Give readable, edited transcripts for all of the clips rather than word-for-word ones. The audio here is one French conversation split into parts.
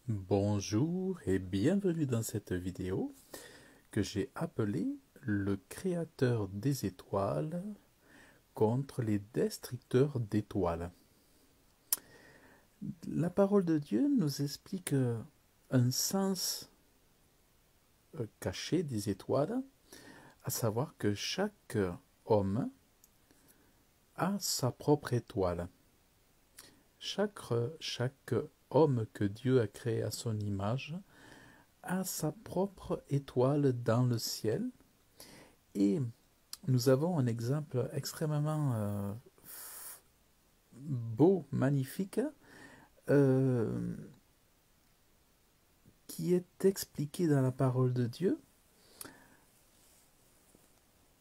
Bonjour et bienvenue dans cette vidéo que j'ai appelée Le créateur des étoiles contre les destructeurs d'étoiles. La parole de Dieu nous explique un sens caché des étoiles, à savoir que chaque homme a sa propre étoile. Chaque homme que Dieu a créé à son image a sa propre étoile dans le ciel. Et nous avons un exemple extrêmement beau, magnifique, euh, qui est expliqué dans la parole de Dieu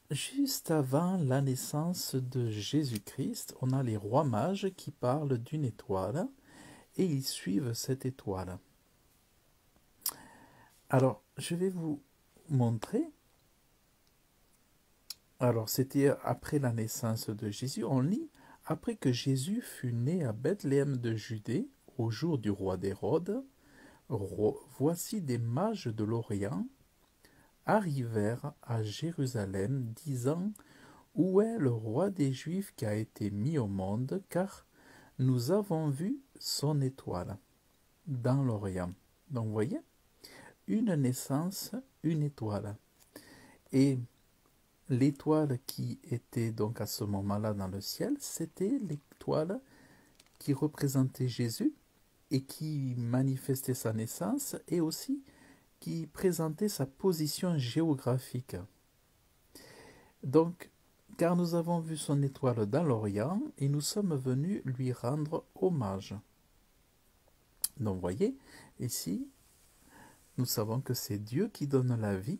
juste avant la naissance de Jésus-Christ. On a les rois mages qui parlent d'une étoile et ils suivent cette étoile. Alors, je vais vous montrer. Alors, c'était après la naissance de Jésus. On lit: après que Jésus fut né à Bethléem de Judée, au jour du roi d'Hérode, voici des mages de l'Orient arrivèrent à Jérusalem, disant: où est le roi des Juifs qui a été mis au monde? Car nous avons vu son étoile dans l'Orient. Donc, vous voyez, une naissance, une étoile. Et l'étoile qui était donc à ce moment-là dans le ciel, c'était l'étoile qui représentait Jésus et qui manifestait sa naissance et aussi qui présentait sa position géographique. Donc, car nous avons vu son étoile dans l'Orient et nous sommes venus lui rendre hommage. Donc, voyez, ici, nous savons que c'est Dieu qui donne la vie.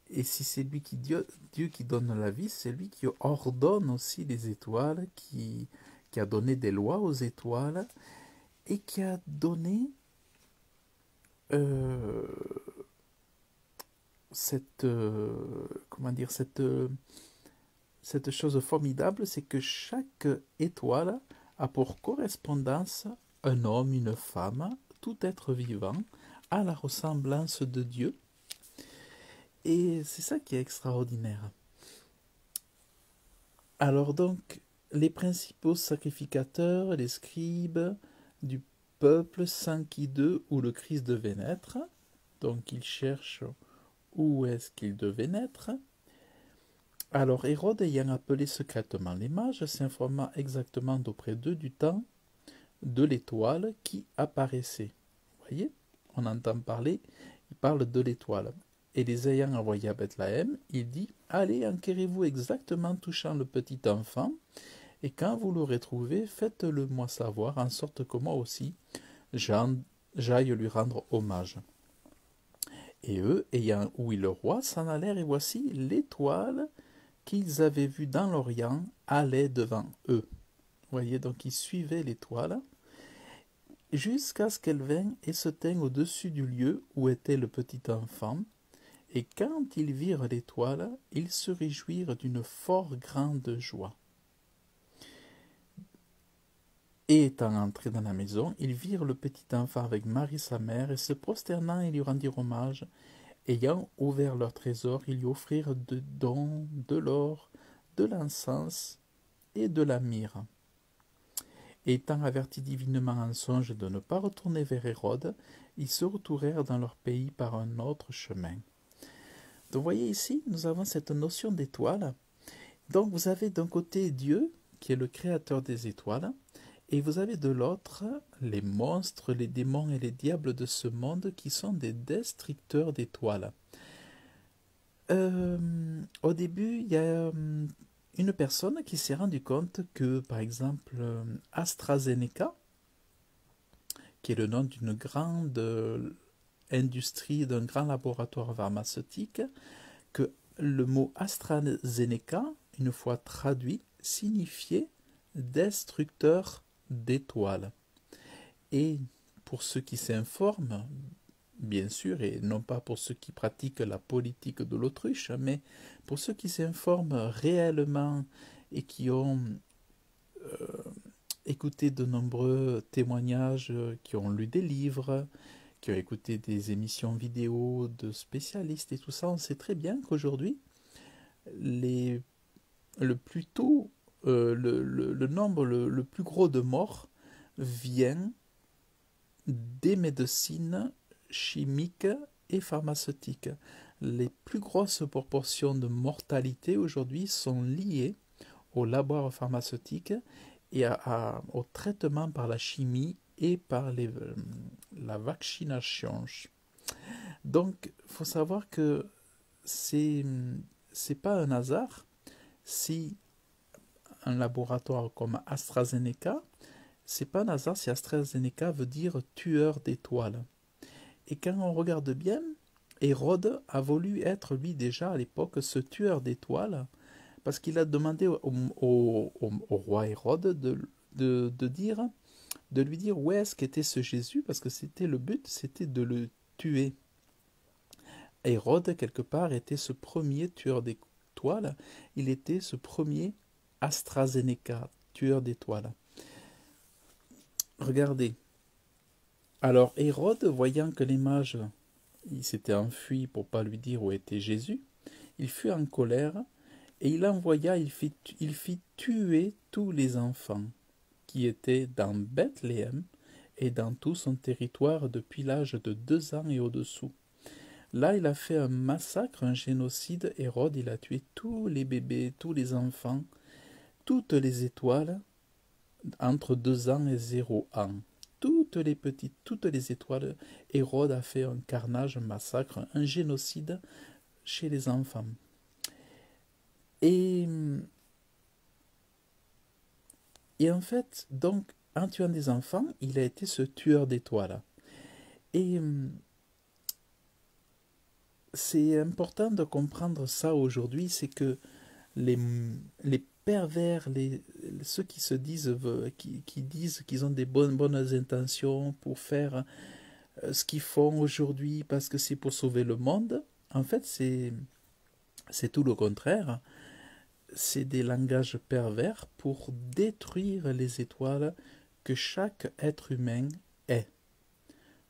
Et si c'est Dieu qui donne la vie, c'est lui qui ordonne aussi les étoiles, qui a donné des lois aux étoiles et qui a donné comment dire, cette chose formidable, c'est que chaque étoile a pour correspondance un homme, une femme, tout être vivant, à la ressemblance de Dieu. Et c'est ça qui est extraordinaire. Alors donc, les principaux sacrificateurs, les scribes du peuple s'inquient d'eux où le Christ devait naître. Donc ils cherchent où est-ce qu'il devait naître. Alors Hérode, ayant appelé secrètement les mages, s'informa exactement d'auprès d'eux du temps de l'étoile qui apparaissait. Vous voyez, on entend parler, il parle de l'étoile. Et les ayant envoyés à Bethléem, il dit: allez, enquérez-vous exactement touchant le petit enfant, et quand vous l'aurez trouvé, faites-le moi savoir, en sorte que moi aussi j'aille lui rendre hommage. Et eux, ayant ouï le roi, s'en allèrent, et voici l'étoile qu'ils avaient vue dans l'Orient allait devant eux. Vous voyez, donc ils suivaient l'étoile jusqu'à ce qu'elle vînt et se teigne au-dessus du lieu où était le petit enfant. Et quand ils virent l'étoile, ils se réjouirent d'une fort grande joie. Et étant entrés dans la maison, ils virent le petit enfant avec Marie sa mère, et se prosternant, ils lui rendirent hommage. Ayant ouvert leur trésor, ils lui offrirent de dons, de l'or, de l'encens et de la myrrhe. Étant avertis divinement en songe de ne pas retourner vers Hérode, ils se retournèrent dans leur pays par un autre chemin. Donc vous voyez ici, nous avons cette notion d'étoile. Donc vous avez d'un côté Dieu, qui est le créateur des étoiles, et vous avez de l'autre les monstres, les démons et les diables de ce monde qui sont des destructeurs d'étoiles. Au début, il y a une personne qui s'est rendu compte que, par exemple, AstraZeneca, qui est le nom d'une grande industrie, d'un grand laboratoire pharmaceutique, que le mot AstraZeneca, une fois traduit, signifiait destructeur d'étoiles. Et pour ceux qui s'informent, bien sûr, et non pas pour ceux qui pratiquent la politique de l'autruche, mais pour ceux qui s'informent réellement et qui ont écouté de nombreux témoignages, qui ont lu des livres, qui ont écouté des émissions vidéo de spécialistes et tout ça, on sait très bien qu'aujourd'hui, les, le plus tôt, le nombre le plus gros de morts vient des médecines chimiques et pharmaceutiques. Les plus grosses proportions de mortalité aujourd'hui sont liées aux laboratoires pharmaceutiques et au traitement par la chimie et par la vaccination. Donc, il faut savoir que c'est c'est pas un hasard si un laboratoire comme AstraZeneca, c'est pas un hasard si AstraZeneca veut dire tueur d'étoiles. Et quand on regarde bien, Hérode a voulu être lui déjà à l'époque ce tueur d'étoiles parce qu'il a demandé au roi Hérode de dire, de lui dire où est-ce qu'était ce Jésus, parce que c'était le but, c'était de le tuer. Hérode, quelque part, était ce premier tueur d'étoiles, il était ce premier AstraZeneca, tueur d'étoiles. Regardez. Alors Hérode, voyant que les mages il s'était enfui pour pas lui dire où était Jésus, il fut en colère et il envoya, il fit tuer tous les enfants qui étaient dans Bethléem et dans tout son territoire depuis l'âge de 2 ans et au-dessous. Là, il a fait un massacre, un génocide. Hérode, il a tué tous les bébés, tous les enfants, toutes les étoiles entre 2 ans et 0 ans. Toutes les petites, toutes les étoiles, Hérode a fait un carnage, un massacre, un génocide chez les enfants. Et, et en fait, donc, en tuant des enfants, il a été ce tueur d'étoiles. Et c'est important de comprendre ça aujourd'hui, c'est que les, les pervers, ceux qui se disent, qui disent qu'ils ont des bonnes intentions pour faire ce qu'ils font aujourd'hui parce que c'est pour sauver le monde, en fait c'est tout le contraire. C'est des langages pervers pour détruire les étoiles que chaque être humain est.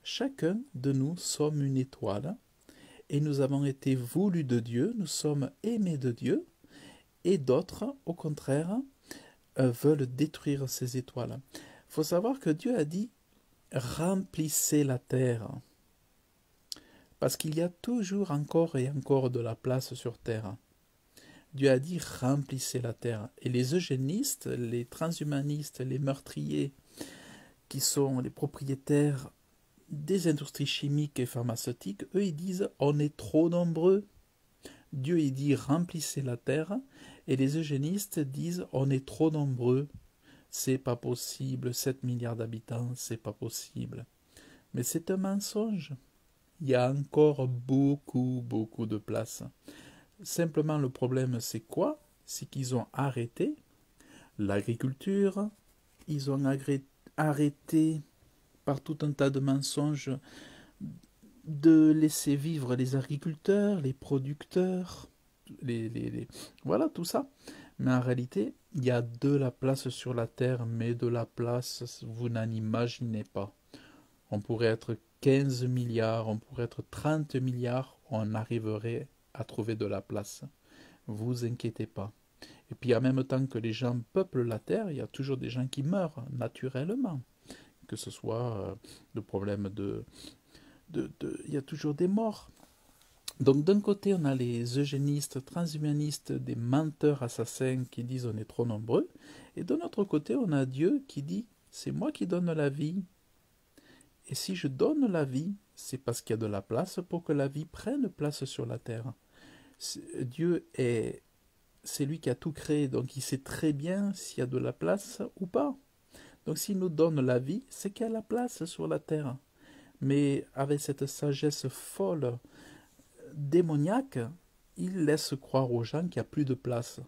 Chacun de nous sommes une étoile et nous avons été voulus de Dieu, nous sommes aimés de Dieu, et d'autres, au contraire, veulent détruire ces étoiles. Il faut savoir que Dieu a dit remplissez la terre, parce qu'il y a toujours encore et encore de la place sur terre. Dieu a dit remplissez la terre. Et les eugénistes, les transhumanistes, les meurtriers, qui sont les propriétaires des industries chimiques et pharmaceutiques, eux ils disent on est trop nombreux. Dieu il dit remplissez la terre, et les eugénistes disent on est trop nombreux, c'est pas possible, 7 milliards d'habitants, c'est pas possible. Mais c'est un mensonge. Il y a encore beaucoup de place. Simplement le problème c'est quoi? C'est qu'ils ont arrêté l'agriculture, ils ont arrêté par tout un tas de mensonges de laisser vivre les agriculteurs, les producteurs, voilà tout ça. Mais en réalité, il y a de la place sur la terre, mais de la place, vous n'en imaginez pas. On pourrait être 15 milliards, on pourrait être 30 milliards, on arriverait à trouver de la place. Vous inquiétez pas. Et puis en même temps que les gens peuplent la terre, il y a toujours des gens qui meurent naturellement. Que ce soit le problème il y a toujours des morts. Donc d'un côté, on a les eugénistes, transhumanistes, des menteurs assassins qui disent on est trop nombreux. Et de l'autre côté, on a Dieu qui dit c'est moi qui donne la vie. Et si je donne la vie, c'est parce qu'il y a de la place pour que la vie prenne place sur la terre. Dieu c'est lui qui a tout créé, donc il sait très bien s'il y a de la place ou pas. Donc s'il nous donne la vie, c'est qu'il y a la place sur la terre. Mais avec cette sagesse folle, démoniaque, il laisse croire aux gens qu'il n'y a plus de place.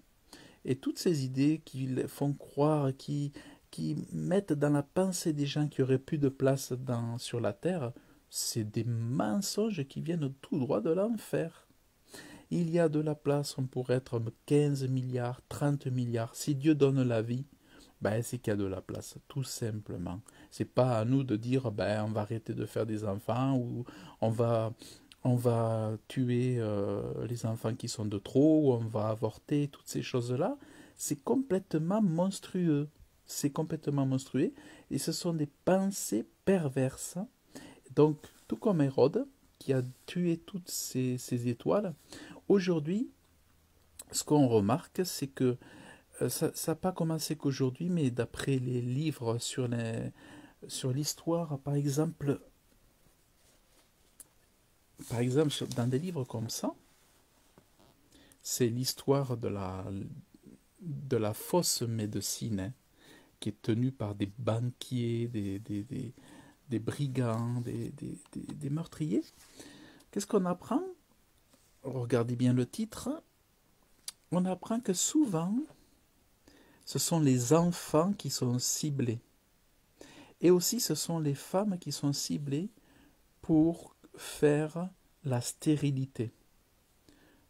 Et toutes ces idées qui font croire, qui mettent dans la pensée des gens qu'il n'y aurait plus de place sur la terre, c'est des mensonges qui viennent tout droit de l'enfer. Il y a de la place, on pourrait être 15 milliards, 30 milliards. Si Dieu donne la vie, Ben, c'est qu'il y a de la place, tout simplement. C'est pas à nous de dire, ben, on va arrêter de faire des enfants ou on va, on va tuer les enfants qui sont de trop ou on va avorter, toutes ces choses-là. C'est complètement monstrueux. C'est complètement monstrueux et ce sont des pensées perverses. Donc, tout comme Hérode, qui a tué toutes ces étoiles, aujourd'hui, ce qu'on remarque, c'est que ça n'a pas commencé qu'aujourd'hui, mais d'après les livres sur l'histoire, par exemple, dans des livres comme ça, c'est l'histoire de la fausse médecine, hein, qui est tenue par des banquiers, des brigands, des meurtriers. Qu'est-ce qu'on apprend? Regardez bien le titre. On apprend que souvent, ce sont les enfants qui sont ciblés. Et aussi, ce sont les femmes qui sont ciblées pour faire la stérilité.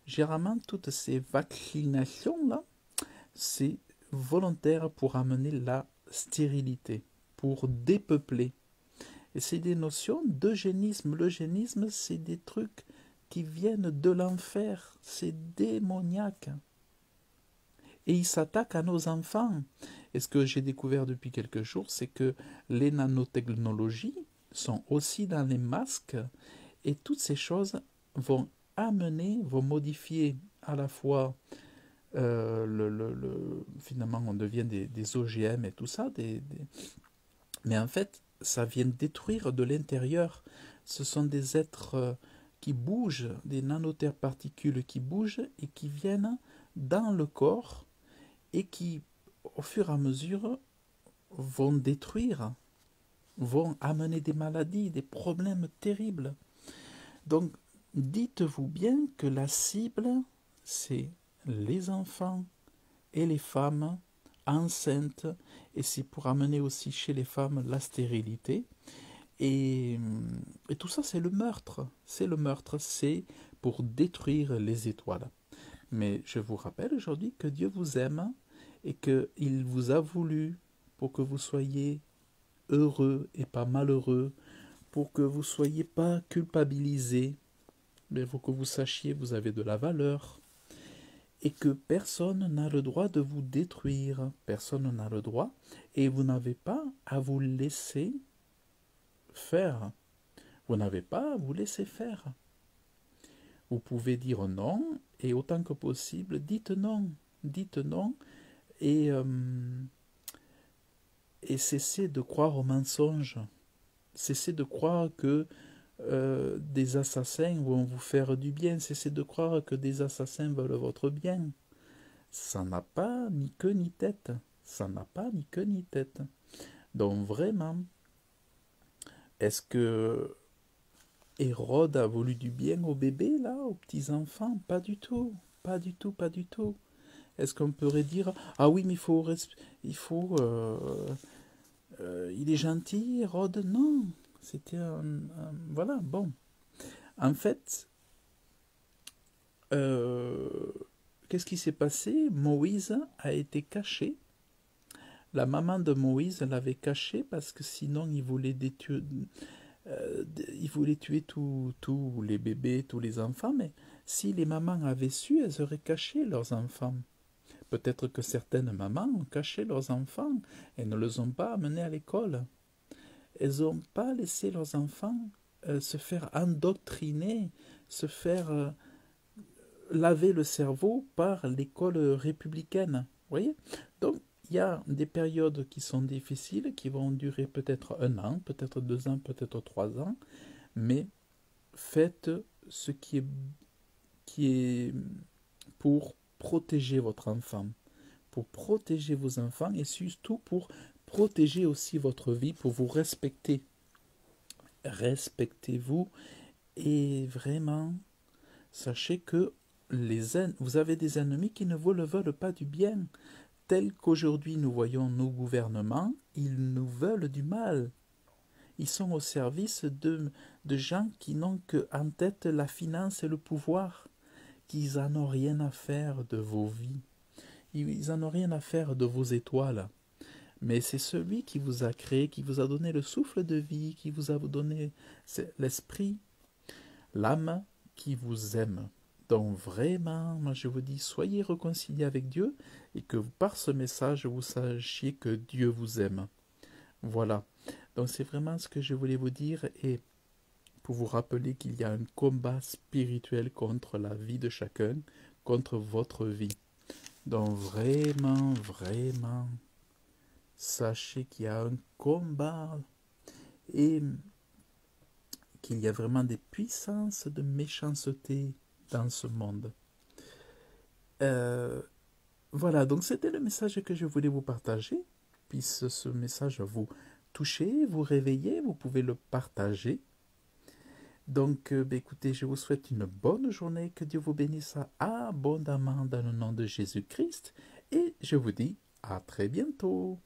Généralement, toutes ces vaccinations-là, c'est volontaire pour amener la stérilité, pour dépeupler. Et c'est des notions d'eugénisme. L'eugénisme, c'est des trucs qui viennent de l'enfer. C'est démoniaque. Et ils s'attaquent à nos enfants. Et ce que j'ai découvert depuis quelques jours, c'est que les nanotechnologies sont aussi dans les masques et toutes ces choses vont vont modifier à la fois finalement on devient des OGM et tout ça, mais en fait ça vient détruire de l'intérieur. Ce sont des êtres qui bougent, des nanoparticules qui bougent et qui viennent dans le corps et qui au fur et à mesure vont détruire, vont amener des maladies, des problèmes terribles. Donc dites-vous bien que la cible, c'est les enfants et les femmes enceintes, et c'est pour amener aussi chez les femmes la stérilité. Et, et tout ça, c'est le meurtre. C'est le meurtre, c'est pour détruire les étoiles. Mais je vous rappelle aujourd'hui que Dieu vous aime et qu'il vous a voulu pour que vous soyez heureux et pas malheureux, pour que vous ne soyez pas culpabilisés, mais pour que vous sachiez que vous avez de la valeur et que personne n'a le droit de vous détruire. Personne n'a le droit et vous n'avez pas à vous laisser faire. Vous n'avez pas à vous laisser faire. Vous pouvez dire non et autant que possible, dites non. Dites non et, euh, et cessez de croire aux mensonges. Cessez de croire que des assassins vont vous faire du bien. Cessez de croire que des assassins veulent votre bien. Ça n'a pas ni queue ni tête. Ça n'a pas ni queue ni tête. Donc vraiment, est-ce que Hérode a voulu du bien aux bébés, là, aux petits-enfants? Pas du tout. Pas du tout, pas du tout. Est-ce qu'on pourrait dire, ah oui, mais il est gentil, Hérode? Non. C'était voilà, bon. En fait, qu'est-ce qui s'est passé? Moïse a été caché. La maman de Moïse l'avait caché parce que sinon il voulait tuer tous les bébés, tous les enfants. Mais si les mamans avaient su, elles auraient caché leurs enfants. Peut-être que certaines mamans ont caché leurs enfants et ne les ont pas amenés à l'école. Elles n'ont pas laissé leurs enfants se faire endoctriner, se faire laver le cerveau par l'école républicaine. Vous voyez? Donc, il y a des périodes qui sont difficiles, qui vont durer peut-être 1 an, peut-être 2 ans, peut-être 3 ans, mais faites ce qui est pour protéger votre enfant, pour protéger vos enfants et surtout pour protéger aussi votre vie, pour vous respecter. Respectez-vous et vraiment, sachez que vous avez des ennemis qui ne vous le veulent pas du bien. Tel qu'aujourd'hui nous voyons nos gouvernements, ils nous veulent du mal. Ils sont au service de gens qui n'ont qu'en tête la finance et le pouvoir, qu'ils n'en ont rien à faire de vos vies. Ils n'en ont rien à faire de vos étoiles. mais c'est celui qui vous a créé, qui vous a donné le souffle de vie, qui vous a donné l'esprit, l'âme qui vous aime. Donc vraiment, moi je vous dis, soyez réconciliés avec Dieu et que par ce message, vous sachiez que Dieu vous aime. Voilà. Donc c'est vraiment ce que je voulais vous dire et pour vous rappeler qu'il y a un combat spirituel contre la vie de chacun, contre votre vie. Donc vraiment, vraiment, sachez qu'il y a un combat et qu'il y a vraiment des puissances de méchanceté dans ce monde. Voilà, donc c'était le message que je voulais vous partager. Puisse ce message vous toucher, vous réveiller, vous pouvez le partager. Donc, écoutez, je vous souhaite une bonne journée, que Dieu vous bénisse abondamment dans le nom de Jésus-Christ, et je vous dis à très bientôt.